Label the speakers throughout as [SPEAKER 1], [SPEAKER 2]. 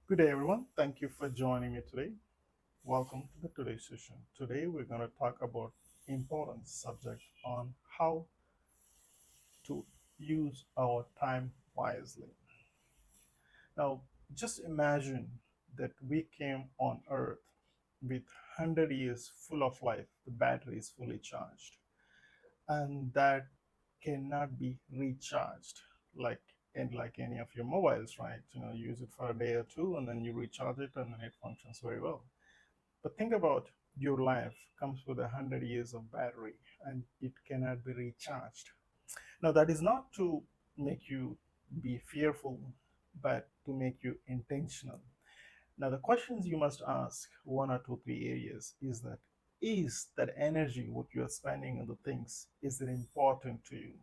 [SPEAKER 1] Good day, everyone. Thank you for joining me today. Welcome to the today's session. Today, we're going to talk about important subject on how to use our time wisely. Now, just imagine that we came on Earth with 100 years full of life. The battery is fully charged, and that cannot be recharged like like any of your mobiles, right? You use it for a day or two, and then you recharge it, and then it functions very well. But think about your life comes with 100 years of battery and it cannot be recharged. Now, that is not to make you be fearful, but to make you intentional. Now, the questions you must ask, one or two, three areas, is that energy, what you are spending on the things, is it important to you?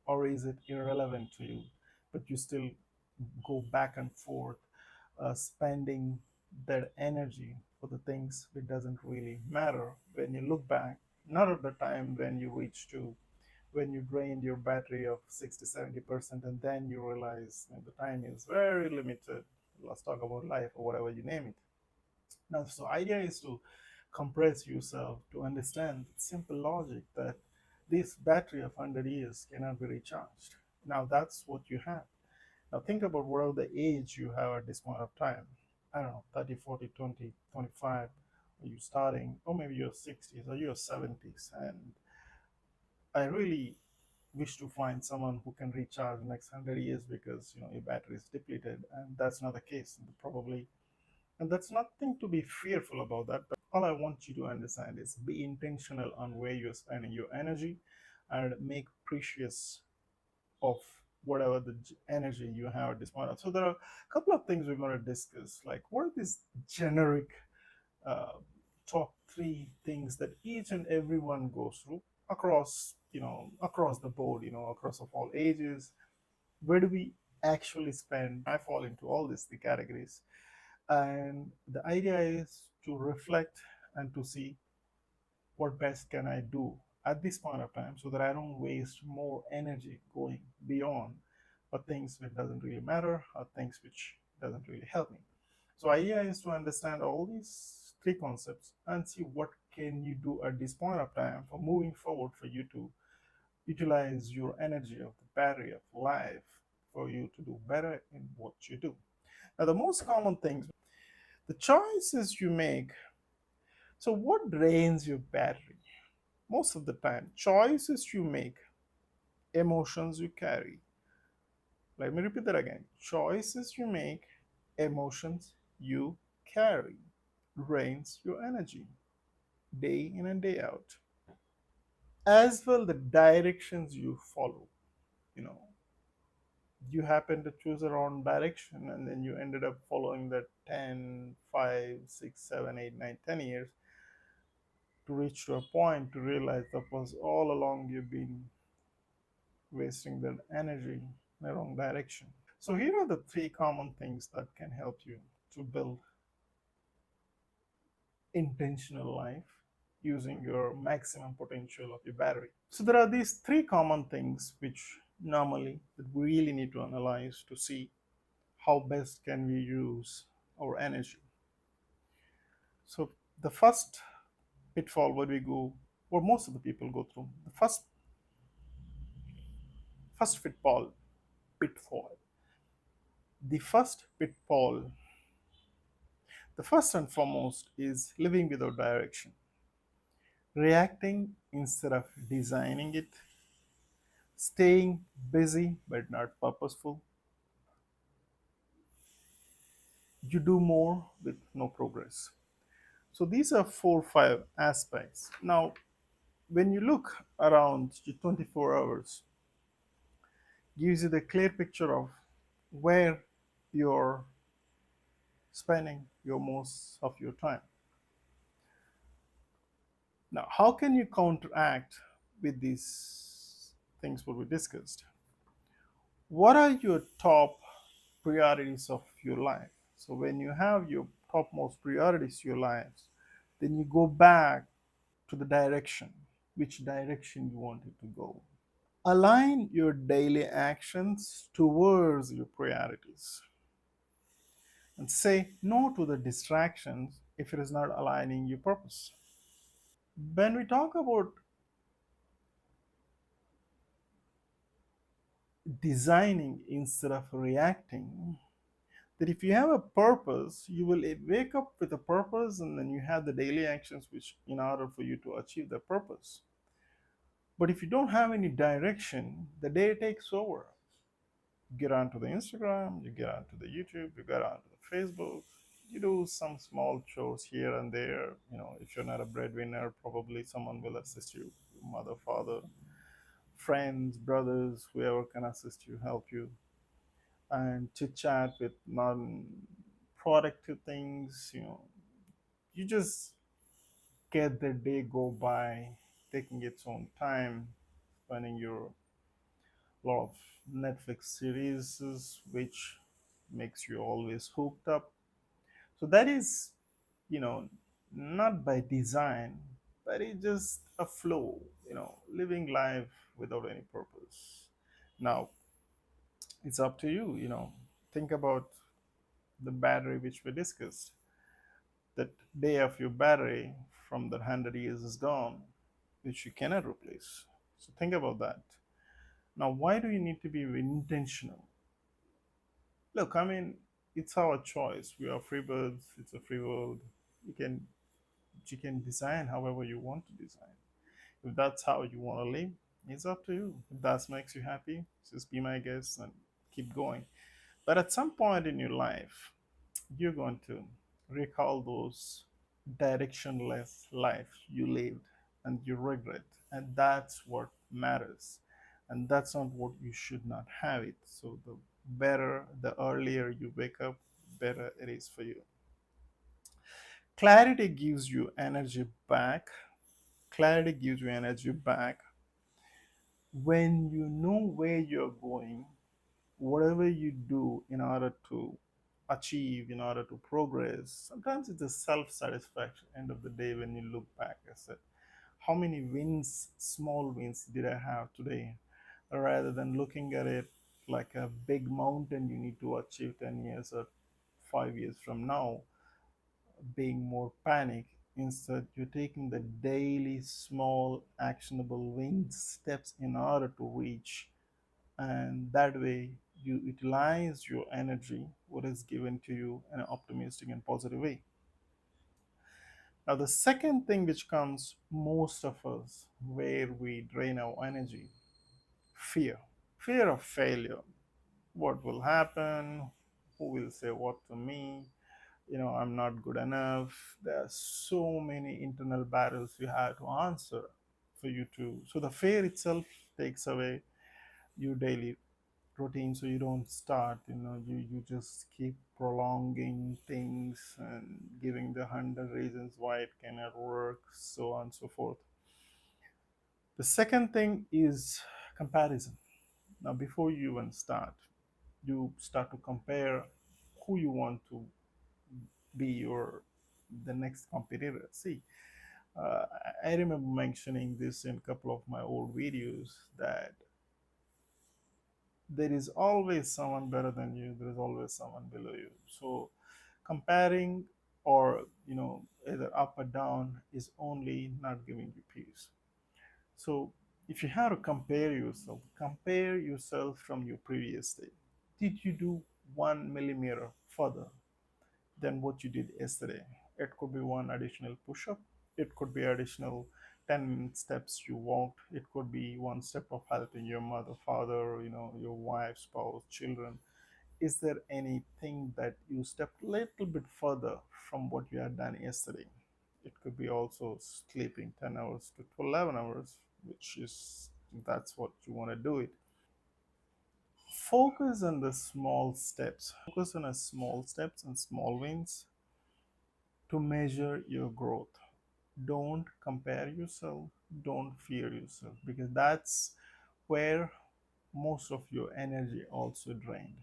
[SPEAKER 1] Or is it irrelevant to you? But you still go back and forth spending that energy for the things that doesn't really matter when you look back, not at the time when you reach to when you drained your battery of 60 70%, and then you realize the time is very limited. Let's talk about life or whatever you name it. Now, so idea is to compress yourself to understand simple logic that this battery of 100 years cannot be recharged. Now that's what you have. Now think about whatever the age you have at this point of time. I don't know, 30, 40, 20, 25. Are you starting, or maybe your 60s or your 70s? And I really wish to find someone who can recharge the next 100 years because your battery is depleted, and that's not the case. Probably, and that's nothing to be fearful about that. But all I want you to understand is be intentional on where you're spending your energy, and make precious of whatever the energy you have at this point. So there are a couple of things we're going to discuss, like what are these generic uh, top three things that each and everyone goes through across, across the board, across of all ages. Where do we actually spend? I fall into all these three categories, and the idea is to reflect and to see what best can I do at this point of time so that I don't waste more energy going beyond or things which doesn't really matter or things which doesn't really help me. So idea is to understand all these three concepts and see what can you do at this point of time for moving forward for you to utilize your energy of the battery of life for you to do better in what you do. Now the most common things, the choices you make. So what drains your battery? Most of the time, choices you make, emotions you carry. Let me repeat that again. Choices you make, emotions you carry drains your energy day in and day out. As well, the directions you follow. You know, you happen to choose a wrong direction and then you ended up following that 10, 5, 6, 7, 8, 9, 10 years to reach to a point to realize that was all along you've been wasting that energy in the wrong direction. So here are the three common things that can help you to build intentional life using your maximum potential of your battery. So there are these three common things which normally that we really need to analyze to see how best can we use our energy. So the first pitfall where we go, or most of the people go through, the first pitfall. The first pitfall, the first and foremost is living without direction, reacting instead of designing it, staying busy but not purposeful. You do more with no progress. So these are 4 5 aspects. Now, when you look around your 24 hours, gives you the clear picture of where you're spending your most of your time. Now, how can you counteract with these things what we discussed? What are your top priorities of your life? So when you have your topmost priorities your lives, then you go back to the direction, which direction you want it to go. Align your daily actions towards your priorities. and say no to the distractions if it is not aligning your purpose. When we talk about designing instead of reacting, that if you have a purpose, you will wake up with a purpose and then you have the daily actions which in order for you to achieve the purpose. But if you don't have any direction, the day takes over. You get onto the Instagram, you get onto the YouTube, you get onto the Facebook, you do some small chores here and there. If you're not a breadwinner, probably someone will assist you, mother, father, friends, brothers, whoever can assist you, help you, and chit chat with non productive things. You just get the day go by, taking its own time, spending your lot of Netflix series, which makes you always hooked up. So that is, you know, not by design, but it's just a flow, living life without any purpose. Now, it's up to you, think about the battery which we discussed. That day of your battery from the 100 years is gone, which you cannot replace. So think about that. Now, why do you need to be intentional? Look, I mean, it's our choice. We are free birds. It's a free world. You can you can design however you want to design. If that's how you want to live, it's up to you. If that makes you happy, just be my guest and keep going. But at some point in your life, you're going to recall those directionless life you lived and you regret, and that's what matters, and that's not what you should not have it. So the earlier you wake up, better it is for you. Clarity gives you energy back. Clarity gives you energy back when you know where you're going. Whatever you do in order to achieve, in order to progress, sometimes it's a self-satisfaction end of the day when you look back. I said, how many wins, small wins, did I have today? Rather than looking at it like a big mountain you need to achieve 10 years or 5 years from now, being more panic. Instead, you're taking the daily small actionable wins steps in order to reach, and that way you utilize your energy, what is given to you, in an optimistic and positive way. Now, the second thing which comes most of us where we drain our energy, fear. Fear of failure. What will happen? Who will say what to me? I'm not good enough. There are so many internal battles you have to answer for you to. So the fear itself takes away your daily routine, so you don't start. You just keep prolonging things and giving the 100 reasons why it cannot work, so on and so forth. The second thing is comparison. Now, before you even start, you start to compare who you want to be your the next competitor. See, uh, I remember mentioning this in a couple of my old videos that there is always someone better than you. There is always someone below you. So comparing, or either up or down, is only not giving you peace. So if you have to compare yourself from your previous day. Did you do 1 millimeter further than what you did yesterday? It could be one additional push up, it could be additional 10 steps you walked, it could be one step of helping your mother, father, your wife, spouse, children. Is there anything that you stepped a little bit further from what you had done yesterday? It could be also sleeping 10 hours to 11 hours, which is, that's what you want to do it. Focus on the small steps. Focus on the small steps and small wins to measure your growth. Don't compare yourself, don't fear yourself, because that's where most of your energy also drained.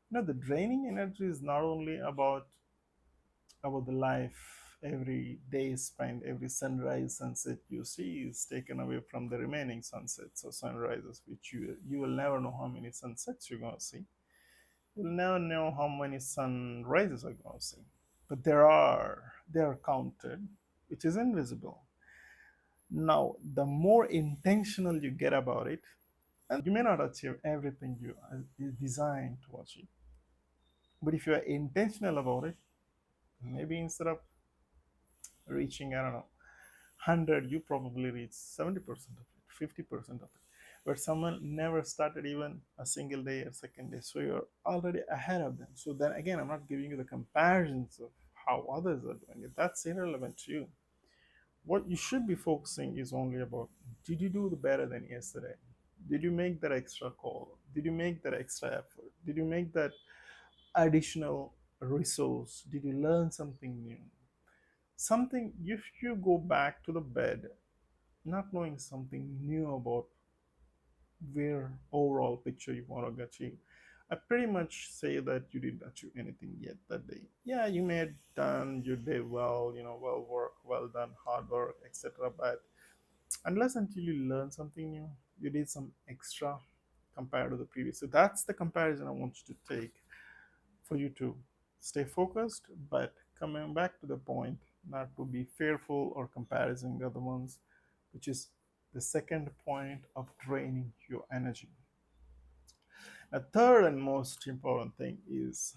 [SPEAKER 1] The draining energy is not only about the life every day spent, every sunrise, sunset you see is taken away from the remaining sunsets or sunrises, which you will never know how many sunsets you're going to see. You'll never know how many sunrises are going to see. But they are counted, which is invisible. Now, the more intentional you get about it, and you may not achieve everything you designed to achieve, but if you are intentional about it, maybe instead of reaching, I don't know, 100, you probably reach 70% of it, 50% of it. But someone never started even a single day or second day, so you're already ahead of them. So then again, I'm not giving you the comparisons of how others are doing it. That's irrelevant to you. What you should be focusing is only about, did you do the better than yesterday? Did you make that extra call? Did you make that extra effort? Did you make that additional resource? Did you learn something new? Something, if you go back to the bed not knowing something new about where overall picture you want to achieve, I pretty much say that you didn't achieve anything yet that day. Yeah, you may have done your day well, well work, well done, hard work, etc. But unless until you learn something new, you did some extra compared to the previous. So that's the comparison I want you to take, for you to stay focused, but coming back to the point, not to be fearful or comparing the other ones, which is the second point of draining your energy. A third and most important thing is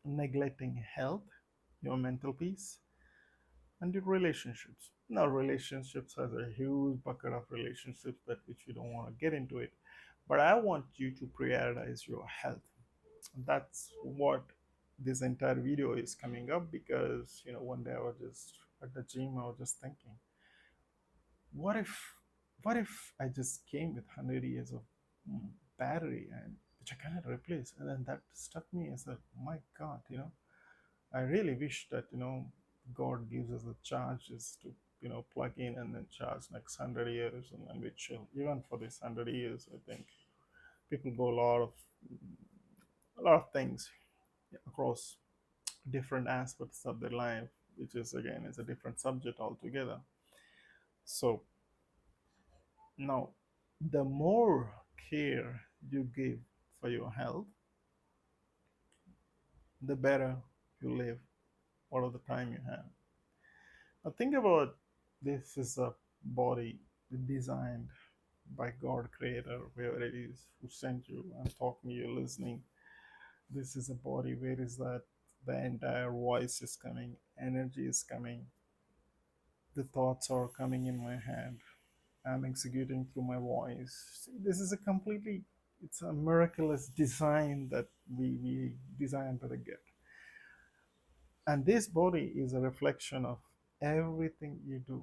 [SPEAKER 1] neglecting health, your mental peace, and your relationships. Now, relationships has a huge bucket of relationships that which we don't want to get into it, but I want you to prioritize your health. That's what this entire video is coming up, because one day I was just at the gym, I was just thinking, what if I just came with 100 years of battery, and which I cannot replace? And then that struck me as a, my God, I really wish that God gives us the charges to plug in and then charge next 100 years, and then we chill. Even for this 100 years, I think people go a lot of things across different aspects of their life, which is again is a different subject altogether. So now, the more care you give for your health, the better you live all of the time you have. Now think about, this is a body designed by God Creator, wherever it is who sent you and talking to you, listening. This is a body where is that the entire voice is coming, energy is coming, the thoughts are coming in my head, I'm executing through my voice. See, this is a completely, it's a miraculous design that we designed by the gift. And this body is a reflection of everything you do,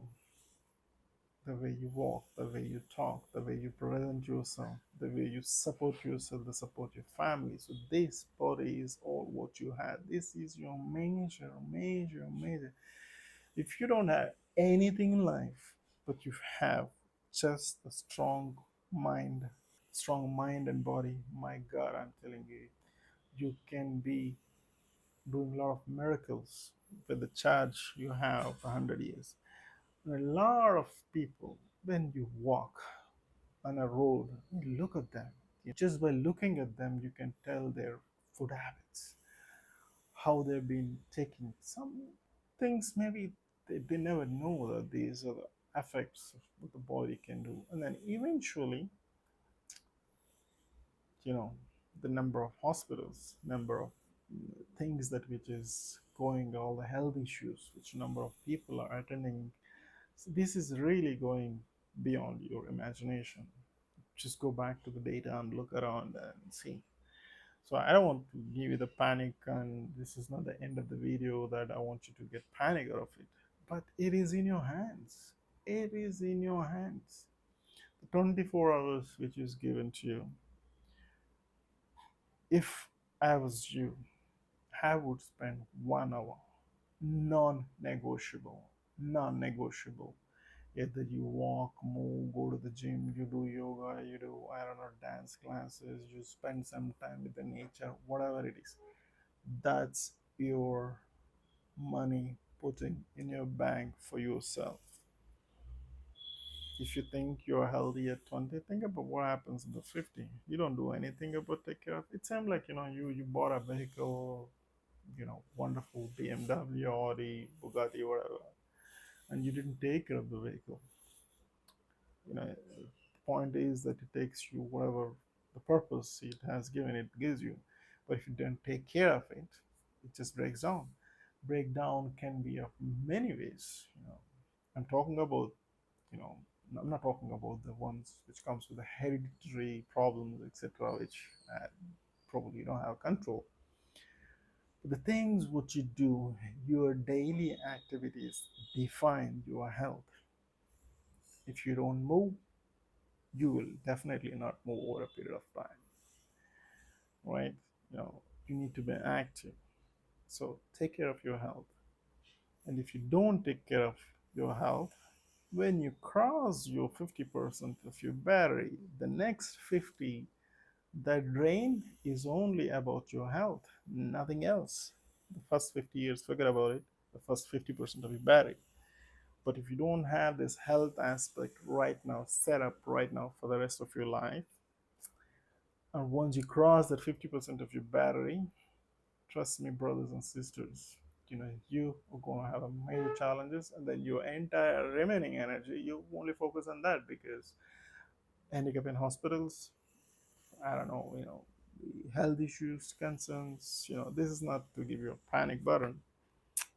[SPEAKER 1] the way you walk, the way you talk, the way you present yourself, the way you support yourself, the support your family. So this body is all what you have. This is your major. If you don't have anything in life, but you have just a strong mind and body, my God, I'm telling you, you can be doing a lot of miracles with the charge you have for 100 years. And a lot of people, when you walk on a road, you look at them. Just by looking at them, you can tell their food habits, how they've been taking some things. Maybe they never know that these are the effects of what the body can do. And then eventually, you know, the number of hospitals, number of things that which is going, all the health issues, which number of people are attending. So this is really going beyond your imagination. Just go back to the data and look around and see. So I don't want to give you the panic, and this is not the end of the video that I want you to get panic out of it. But it is in your hands. It is in your hands. The 24 hours which is given to you. If I was you, I would spend 1 hour, non-negotiable, non-negotiable. Either you walk, move, go to the gym, you do yoga, you do, I don't know, dance classes, you spend some time with the nature, whatever it is. That's your money putting in your bank for yourself. If you think you're healthy at 20, think about what happens at the 50. You don't do anything about take care of it. Seems like, you bought a vehicle, wonderful BMW, Audi, Bugatti, whatever, and you didn't take care of the vehicle. The point is that it takes you whatever the purpose it has given it gives you. But if you don't take care of it, it just breaks down. Breakdown can be of many ways. I'm talking about, you know, I'm not talking about the ones which comes with the hereditary problems, etc., which probably you don't have control. But the things what you do, your daily activities define your health. If you don't move, you will definitely not move over a period of time, right? You need to be active. So take care of your health. And if you don't take care of your health, when you cross your 50% of your battery, the next 50 that drained is only about your health, nothing else. The first 50 years, forget about it, the first 50% of your battery. But if you don't have this health aspect right now, set up right now for the rest of your life, and once you cross that 50% of your battery, trust me, brothers and sisters, you are going to have a major challenges, and then your entire remaining energy, you only focus on that because ending up in hospitals, I don't know, the health issues, concerns, this is not to give you a panic button,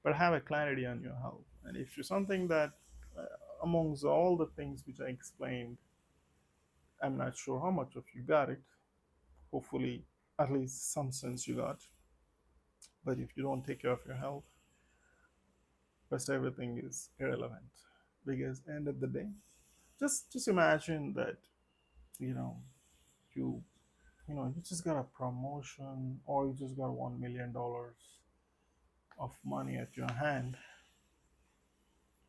[SPEAKER 1] but have a clarity on your health. And if you're something that, uh, amongst all the things which I explained, I'm not sure how much of you got it. Hopefully, at least some sense you got. But if you don't take care of your health, rest everything is irrelevant. Because end of the day, just imagine that you know you you just got a promotion, or you just got $1 million of money at your hand,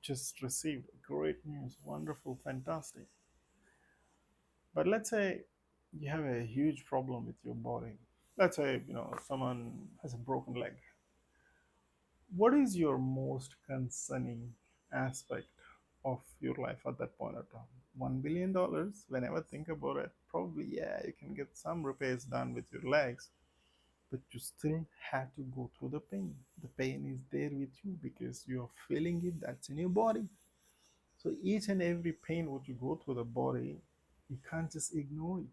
[SPEAKER 1] just received great news, wonderful, fantastic. But let's say you have a huge problem with your body. Let's say someone has a broken leg. What is your most concerning aspect of your life at that point of time? $1 billion. Whenever think about it, probably yeah, you can get some repairs done with your legs, but you still have to go through the pain. The pain is there with you because you're feeling it. That's in your body. So each and every pain what you go through the body, you can't just ignore it.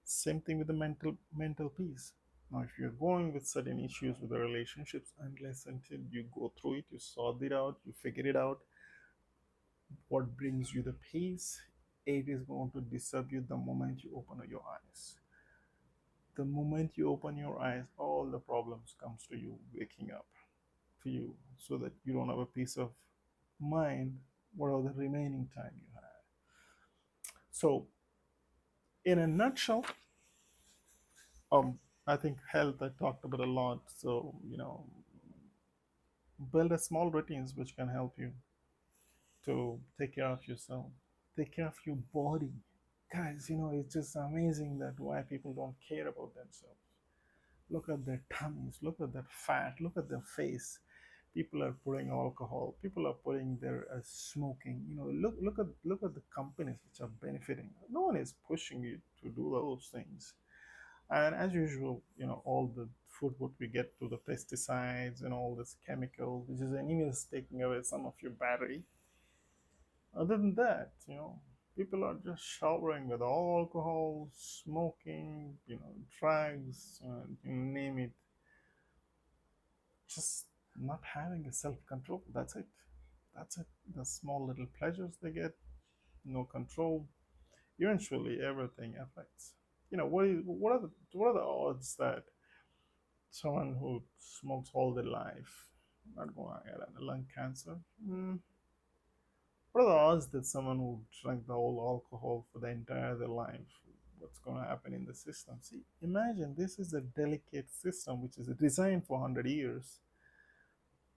[SPEAKER 1] Same thing with the mental peace. Now, if you're going with certain issues with the relationships, unless until you go through it, you sort it out, you figure it out, what brings you the peace, it is going to disturb you the moment you open your eyes. The moment you open your eyes, all the problems comes to you waking up to you, so that you don't have a peace of mind whatever the remaining time you have. So, in a nutshell, I think health I talked about a lot. So, build a small routines which can help you to take care of yourself, take care of your body. Guys, it's just amazing that why people don't care about themselves. Look at their tummies, look at their fat, look at their face. People are putting alcohol, people are putting their smoking. Look at the companies which are benefiting. No one is pushing you to do those things. And as usual, all the food what we get to the pesticides and all this chemical, which is anyways taking away some of your battery. Other than that, people are just showering with alcohol, smoking, drugs, you name it. Just not having a self-control. That's it. That's it. The small little pleasures they get, no control. Eventually, everything affects. What are the odds that someone who smokes all their life not going to get a lung cancer? What are the odds that someone who drank the whole alcohol for the entire their life, what's going to happen in the system? See, imagine this is a delicate system which is designed for 100 years,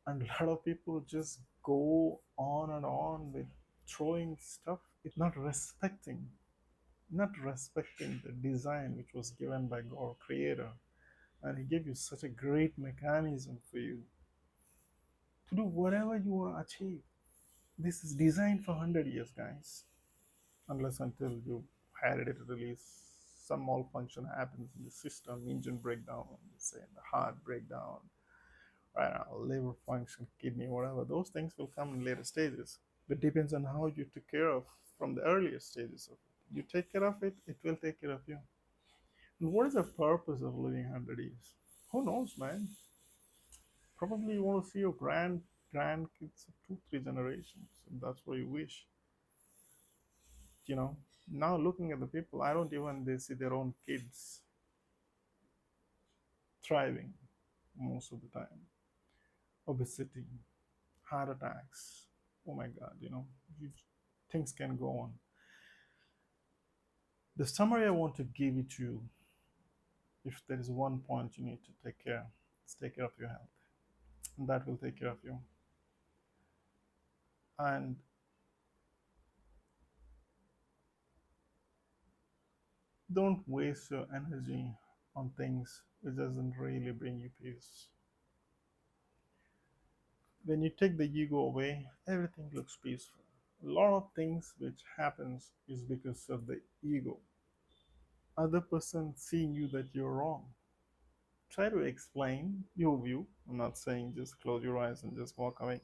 [SPEAKER 1] and a lot of people just go on and on with throwing stuff, not respecting, not respecting the design which was given by God, Creator, and He gave you such a great mechanism for you to do whatever you want to achieve. This is designed for 100 years, guys. unless until you had it release, some malfunction happens in the system, engine breakdown, say the heart breakdown, right now, liver function, kidney, whatever. Those things will come in later stages. It depends on how you took care of from the earlier stages of it. You take care of it, it will take care of you. And what is the purpose of living 100 years? Who knows, man? Probably you want to see your grandkids of 2, 3 generations, and that's what you wish. You know, now looking at the people, I don't even they see their own kids thriving most of the time. Obesity, heart attacks. Oh my God, you, things can go on. The summary I want to give it to you, if there is one point you need to take care, is take care of your health. And that will take care of you. And don't waste your energy on things which doesn't really bring you peace. When you take the ego away, everything looks peaceful. A lot of things which happens is because of the ego. Other person seeing you that you're wrong. Try to explain your view. I'm not saying just close your eyes and just walk away.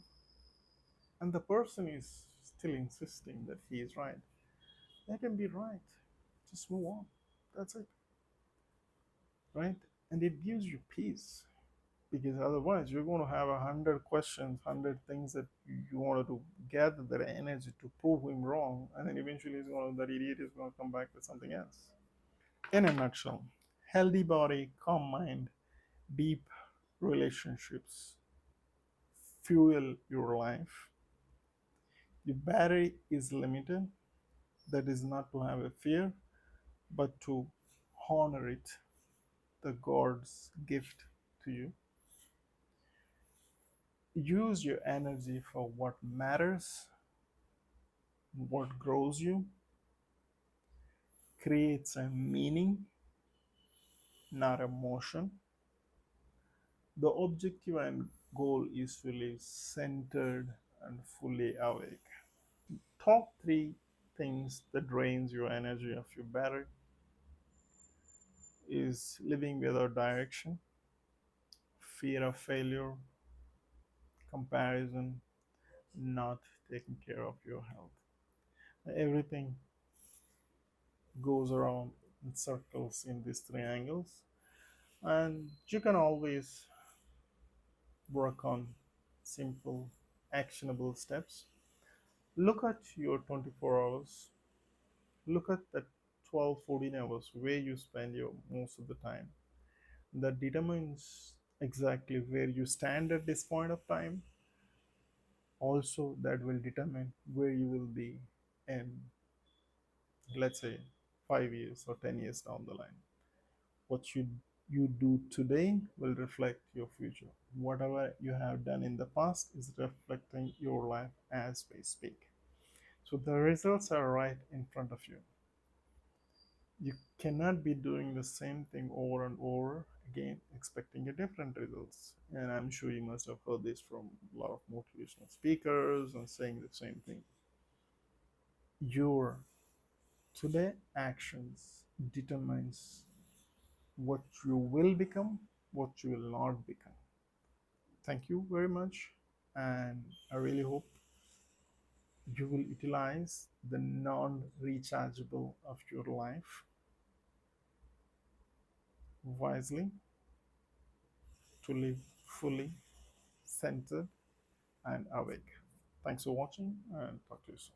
[SPEAKER 1] And the person is still insisting that he is right. Let him be right. Just move on. That's it. Right? And it gives you peace. Because otherwise you're going to have 100 questions, 100 things that you want to gather that energy to prove him wrong, and then eventually that idiot is going to come back with something else. In a nutshell, healthy body, calm mind, deep relationships fuel your life. Your battery is limited. That is not to have a fear, but to honor it, the God's gift to you. Use your energy for what matters, what grows you, creates a meaning, not a motion. The objective and goal is to live centered and fully awake. Top three things that drains your energy of your battery is living without direction, fear of failure, comparison, not taking care of your health. Everything goes around in circles in these triangles, and you can always work on simple, actionable steps. Look at your 24 hours, look at the 12, 14 hours where you spend your most of the time. That determines exactly where you stand at this point of time. Also, that will determine where you will be in, let's say, 5 years or 10 years down the line. What you do today will reflect your future. Whatever you have done in the past is reflecting your life as we speak. So the results are right in front of you. You cannot be doing the same thing over and over again expecting a different results. And I'm sure you must have heard this from a lot of motivational speakers and saying the same thing. Your today actions determines what you will become, what you will not become. Thank you very much, and I really hope you will utilize the non-rechargeable of your life wisely to live fully centered and awake. Thanks for watching, and talk to you soon.